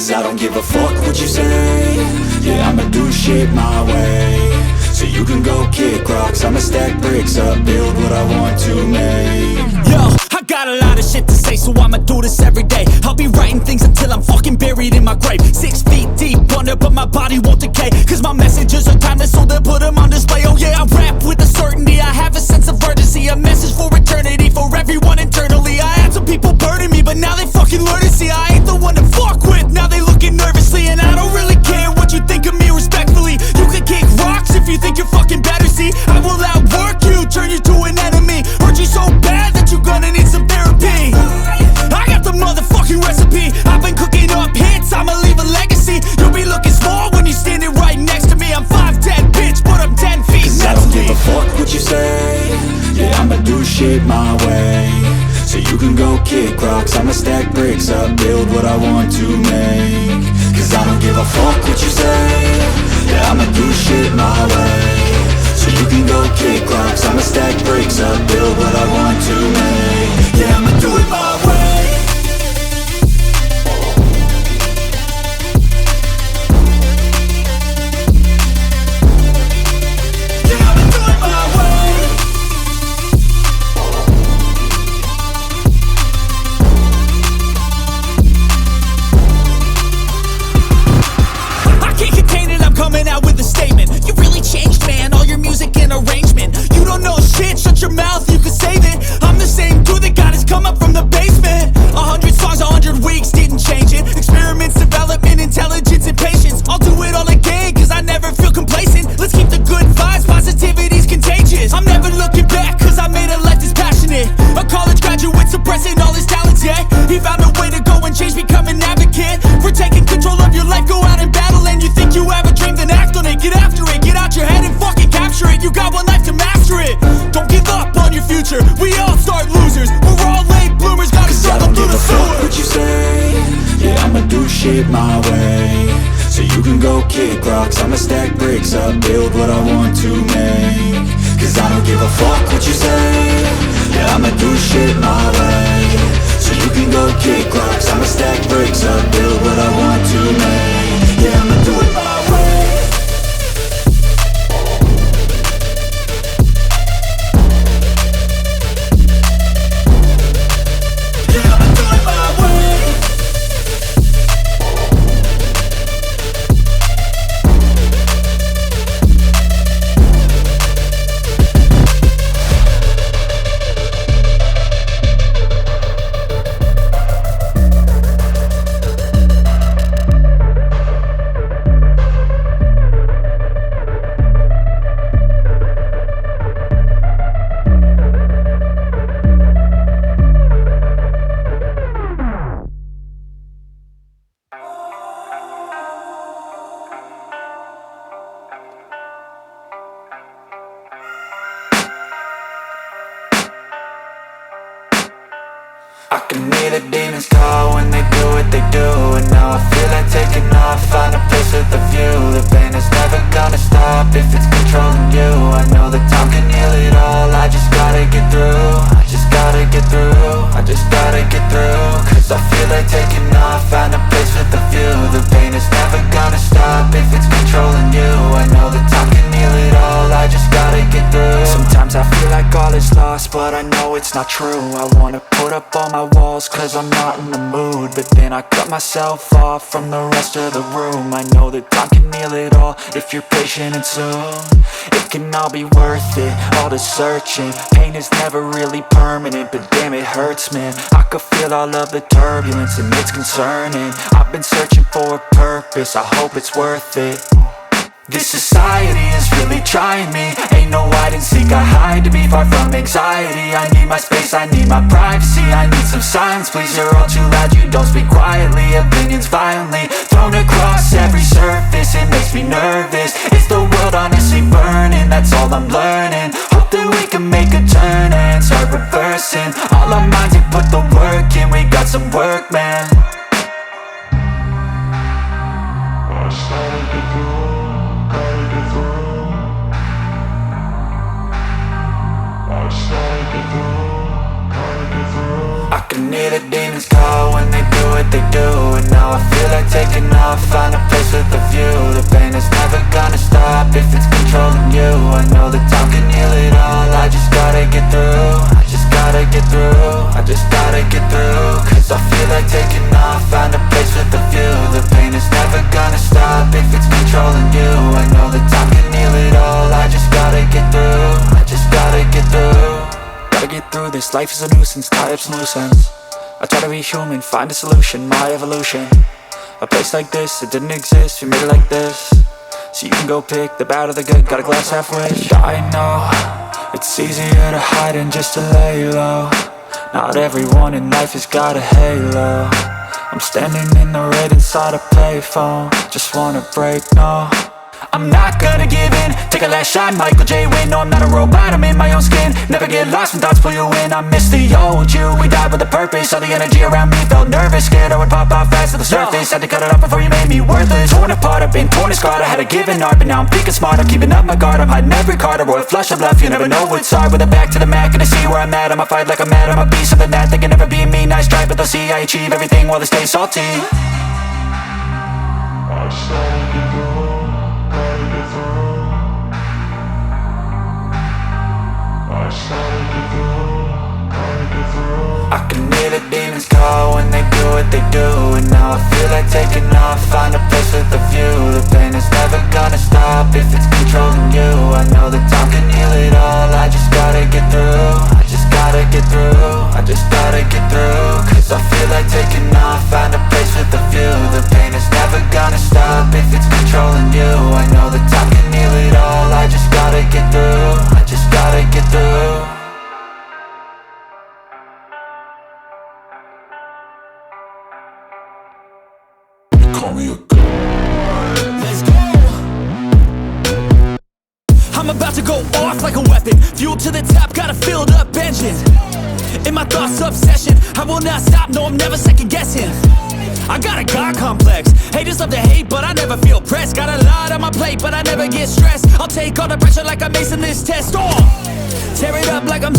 Cause I don't give a fuck what you say. Yeah, I'ma do shit my way. So you can go kick rocks, I'ma stack bricks up, build what I want to make. Yo, I got a lot of shit to say, so I'ma do this every day. I'll be writing things until I'm fucking buried in my grave. 6 feet deep under, but my body won't decay. Cause my messages are timeless, so they'll put them on display. Oh yeah, I rap with a certainty, I have a sense of urgency. A message for eternity, for everyone internally. I had some people burning me, but now they fucking learn to see I ain't the one to fuck with, now they looking nervously. And I don't really care what you think of me respectfully. You can kick rocks if you think you're fucking better, see. I will outwork you, turn you to an enemy. Hurt you so bad that you're gonna need some therapy. I got the motherfucking recipe, I've been cooking up hits, I'ma leave a legacy. You'll be looking small when you're standing right next to me. I'm 5'10", bitch, but I'm 10 feet. Cause I don't give a fuck what you say. Yeah, I'ma do shit my way. So you can go kick rocks, I'ma stack bricks up, build what I want to make. Cause I don't give a fuck what you say. Yeah, I'ma do shit my way. So you can go kick rocks, I'ma stack bricks up, build what I want to make. Yeah, I'ma do it my way. Coming out with a statement. You really changed, man, all your music and arrangement. You don't know shit, shut your mouth, you can save it. I'm the same dude that got his come up from the basement. 100 songs, 100 weeks, didn't change it. Experiments, development, intelligence, and patience. I'll do it all again, cause I never feel complacent. Let's keep the good vibes, positivity's contagious. I'm never looking back, cause I made a life that's passionate. A college graduate suppressing all his talents, yeah. He found a way to go and change, become an advocate. For taking control of your life, go out and battle. And you think you have a dream, then act on it. Get after it, get out your head and fucking capture it. You got one life to master it. Don't give up on your future, we all start losers. We're all late bloomers, gotta struggle through the sewer. Fuck what you say. Yeah, I'ma do shit my way. So you can go kick rocks, I'ma stack bricks up, build what I want to make. Cause I don't give a fuck what you say. Yeah, I'ma do shit my way. So you can go kick rocks, I'ma stack bricks up, build what I want to make. Yeah, I'ma do it my way. I can hear the demons call when they do what they do. And now I feel like taking off, find a place with a view. The pain is never gonna stop if it's controlling you. I know that time can heal it all, I just gotta get through. I just gotta get through, I just gotta get through. Cause I feel like taking off, find a place with a view. The pain is never gonna stop if it's controlling you. I know that time can heal it all, I just gotta get through. Sometimes I feel like all is lost, but I know it's not true. I wanna put up all my walls cause I'm not in the mood. But then I cut myself off from the rest of the room. I know that time can heal it all if you're patient and soon. It can all be worth it, all the searching. Pain is never really permanent, but damn it hurts, man. I could feel all of the turbulence and it's concerning. I've been searching for a purpose, I hope it's worth it. This society is really trying me. Ain't no hide and seek, I hide to be far from anxiety. I need my space, I need my privacy. I need some silence, please, you're all too loud. You don't speak quietly, opinions violently thrown across every surface. It makes me nervous, it's the world honestly burning. That's all I'm learning, hope that we can make a turn and start reversing. All our minds, we put the work in, we got some work, man. I can hear the demons call when they do what they do. And now I feel like taking off, find a place with a view. The pain is never gonna stop if it's controlling you. I know that time can heal it all, I just gotta get through. I just gotta get through, I just gotta get through. Cause I feel like taking off, find a place with a view. The pain is never gonna stop if it's controlling you. I know that time can heal it all, I just gotta get through. I just gotta get through. Gotta get through this, life is a nuisance, tie up some loose ends. I try to be human, find a solution, my evolution. A place like this, it didn't exist, we made it like this. So you can go pick the bad or the good, got a glass halfway. I know, it's easier to hide than just to lay low. Not everyone in life has got a halo. I'm standing in the red inside a payphone, just wanna break, no. I'm not gonna give in, take a last shot, Michael J. Win. No, I'm not a robot, I'm in my own skin. Never get lost when thoughts pull you in. I miss the old you, we died with a purpose. All the energy around me felt nervous, scared I would pop off fast to the surface. Had to cut it off before you made me worthless. Torn apart, I've been torn and scarred. I had a given art, but now I'm thinking smart. I'm keeping up my guard, I'm hiding every card. A royal flush of love, you never know what's hard. With a back to the mat, gonna see where I'm at. I'ma fight like I'm mad, I'ma be something that they can never be me. Nice try, but they'll see I achieve everything while they stay salty. I can hear the demons call when they do what they do. And now I feel like taking off, find a place with a view. The pain is never gonna stop if it's controlling you. I know that time can heal it all, I just gotta get through. I just gotta get through, I just gotta get through. Cause I feel like taking off, find a place with a view. The pain is never gonna stop if it's controlling you. I know that time can heal it all, I just gotta get through. I just gotta get through. Let's go. I'm about to go off like a weapon. Fuel to the top, got a filled up engine. In my thoughts, obsession. I will not stop, no, I'm never second guessing. I got a God complex. Haters love to hate, but I never feel pressed. Got a lot on my plate, but I never get stressed. I'll take all the pressure like I'm acing this test. Tear it up like I'm